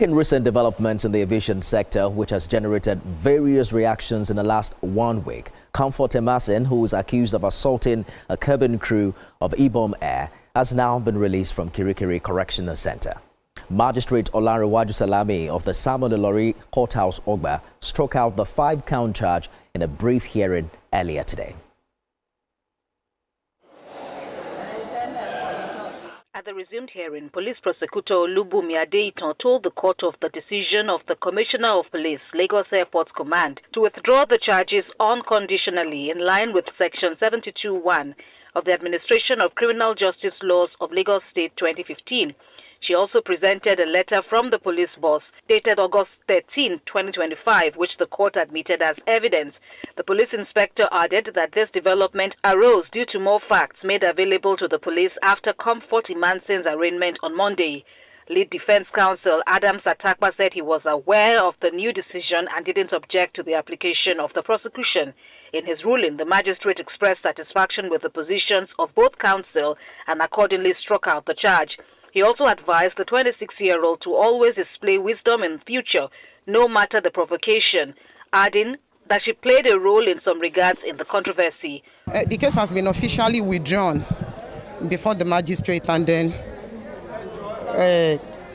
In recent developments in the aviation sector, which has generated various reactions in the last 1 week, Comfort Emerson, who is accused of assaulting a cabin crew of Ibom Air, has now been released from Kirikiri Correctional Center. Magistrate Olanrewaju Salami of the Samuel Ilori Courthouse Ogba struck out the 5-count charge in a brief hearing earlier today. At the resumed hearing, Police Prosecutor Olubunmi Adeitan told the court of the decision of the Commissioner of Police, Lagos Airport Command, to withdraw the charges unconditionally in line with Section 72(1) of the Administration of Criminal Justice Laws of Lagos State 2015. She also presented a letter from the police boss dated August 13, 2025, which the court admitted as evidence. The police inspector added that this development arose due to more facts made available to the police after Comfort Emerson's arraignment on Monday. Lead Defense Counsel Adam Satakpa said he was aware of the new decision and didn't object to the application of the prosecution. In his ruling, the magistrate expressed satisfaction with the positions of both counsel and accordingly struck out the charge. He also advised the 26-year-old to always display wisdom in future, no matter the provocation, adding that she played a role in some regards in the controversy. The case has been officially withdrawn before the magistrate, and then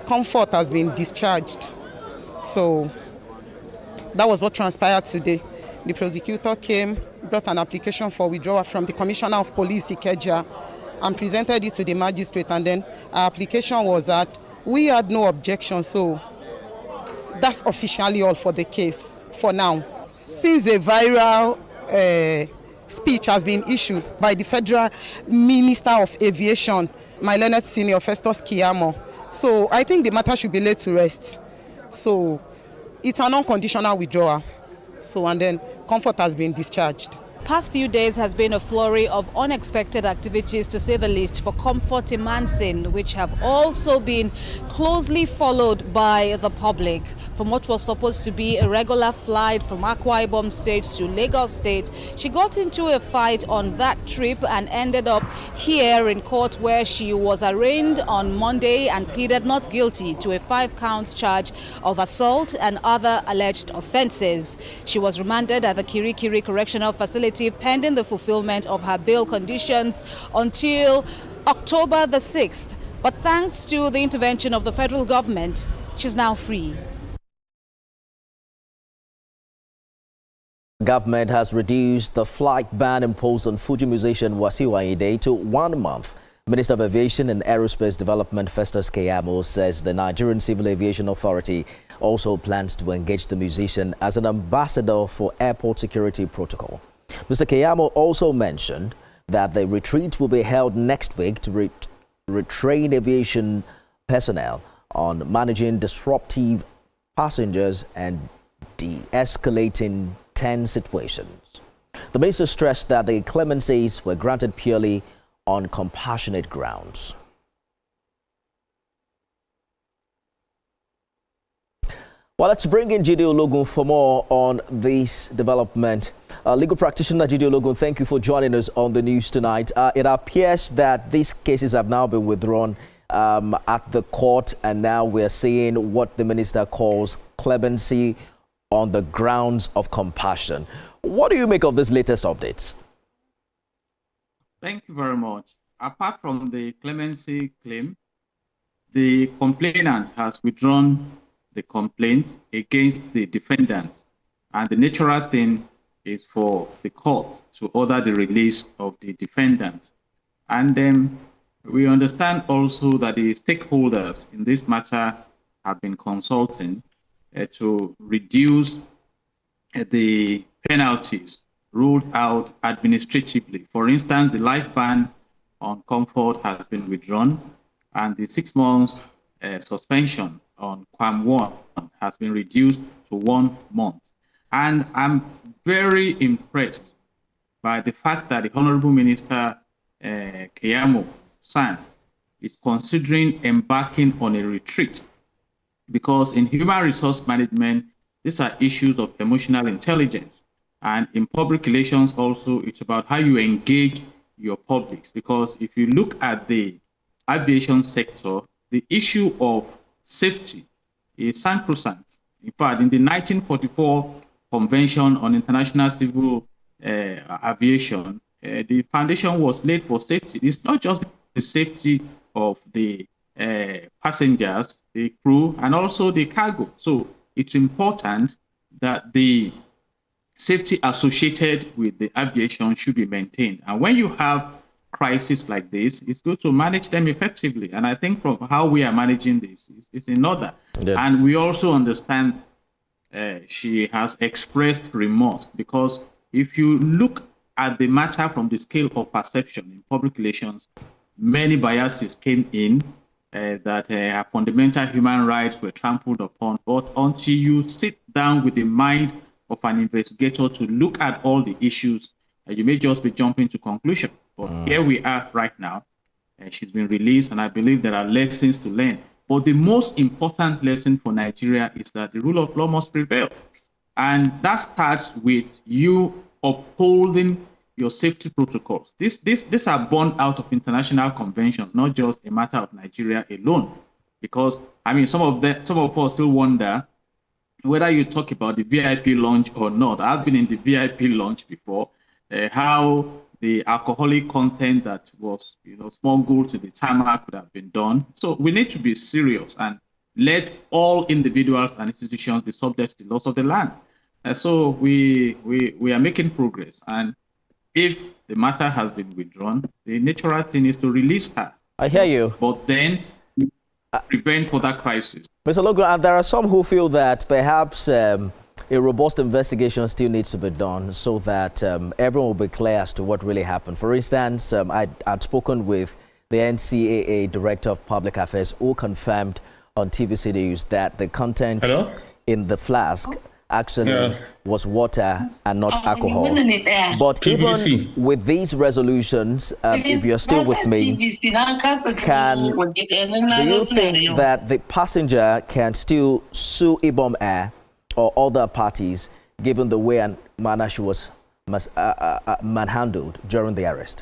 Comfort has been discharged. So that was what transpired today. The prosecutor came, brought an application for withdrawal from the Commissioner of Police, Ikeja, and presented it to the magistrate, and then our application was that we had no objection, so that's officially all for the case for now. Since a viral speech has been issued by the Federal Minister of Aviation, my learned senior Festus Keyamo, so I think the matter should be laid to rest. So it's an unconditional withdrawal. So, and then Comfort has been discharged. Past few days has been a flurry of unexpected activities, to say the least, for Comfort Emerson, which have also been closely followed by the public. From what was supposed to be a regular flight from Akwa Ibom State to Lagos State, she got into a fight on that trip and ended up here in court, where she was arraigned on Monday and pleaded not guilty to a 5-count charge of assault and other alleged offenses. She was remanded at the Kirikiri Correctional Facility pending the fulfillment of her bail conditions until October the 6th. But thanks to the intervention of the federal government, she's now free. Government has reduced the flight ban imposed on Fuji musician Wasiu Ayinde to 1 month. Minister of Aviation and Aerospace Development Festus Keyamo says the Nigerian Civil Aviation Authority also plans to engage the musician as an ambassador for airport security protocol. Mr. Keyamo also mentioned that the retreat will be held next week to retrain aviation personnel on managing disruptive passengers and de-escalating tense situations. The minister stressed that the clemencies were granted purely on compassionate grounds. Well, let's bring in Jide Ologun for more on this development. Legal practitioner Jide Ologun, thank you for joining us on the news tonight. It appears that these cases have now been withdrawn at the court, and now we're seeing what the minister calls clemency on the grounds of compassion. What do you make of this latest updates? Thank you very much. Apart from the clemency claim, the complainant has withdrawn the complaint against the defendant, and the natural thing is for the court to order the release of the defendant. And then we understand also that the stakeholders in this matter have been consulting to reduce the penalties ruled out administratively. For instance, the life ban on Comfort has been withdrawn, and the 6 months suspension on Quam 1 has been reduced to 1 month. And I'm very impressed by the fact that the Honorable Minister Keyamo San is considering embarking on a retreat, because in human resource management, these are issues of emotional intelligence. And in public relations also, it's about how you engage your publics. Because if you look at the aviation sector, the issue of safety is sacrosanct. In fact, in the 1944 Convention on International Civil Aviation, the foundation was laid for safety. It's not just the safety of the passengers, the crew, and also the cargo. So it's important that the safety associated with the aviation should be maintained. And when you have crises like this, it's good to manage them effectively. And I think from how we are managing this, it's in order. Yeah. And we also understand she has expressed remorse, because if you look at the matter from the scale of perception in public relations, many biases came in that her fundamental human rights were trampled upon. But until you sit down with the mind of an investigator to look at all the issues, you may just be jumping to conclusion. But here we are right now. She's been released, and I believe there are lessons to learn. But the most important lesson for Nigeria is that the rule of law must prevail. And that starts with you upholding your safety protocols. These are born out of international conventions, not just a matter of Nigeria alone. Because, I mean, some of us still wonder whether you talk about the VIP lounge or not. I've been in the VIP lounge before, how the alcoholic content that was, smuggled to the tarmac could have been done. So we need to be serious and let all individuals and institutions be subject to the laws of the land. So we are making progress. And if the matter has been withdrawn, the natural thing is to release her. I hear you. But then prevent further crisis. Mr. Logo, and there are some who feel that perhaps a robust investigation still needs to be done so that everyone will be clear as to what really happened. For instance, I'd spoken with the NCAA Director of Public Affairs, who confirmed on TVC News that the content in the flask actually was water and not alcohol. But even with these resolutions, if you're still with me, do you think that the passenger can still sue Ibom Air or other parties given the way and manner she was manhandled during the arrest?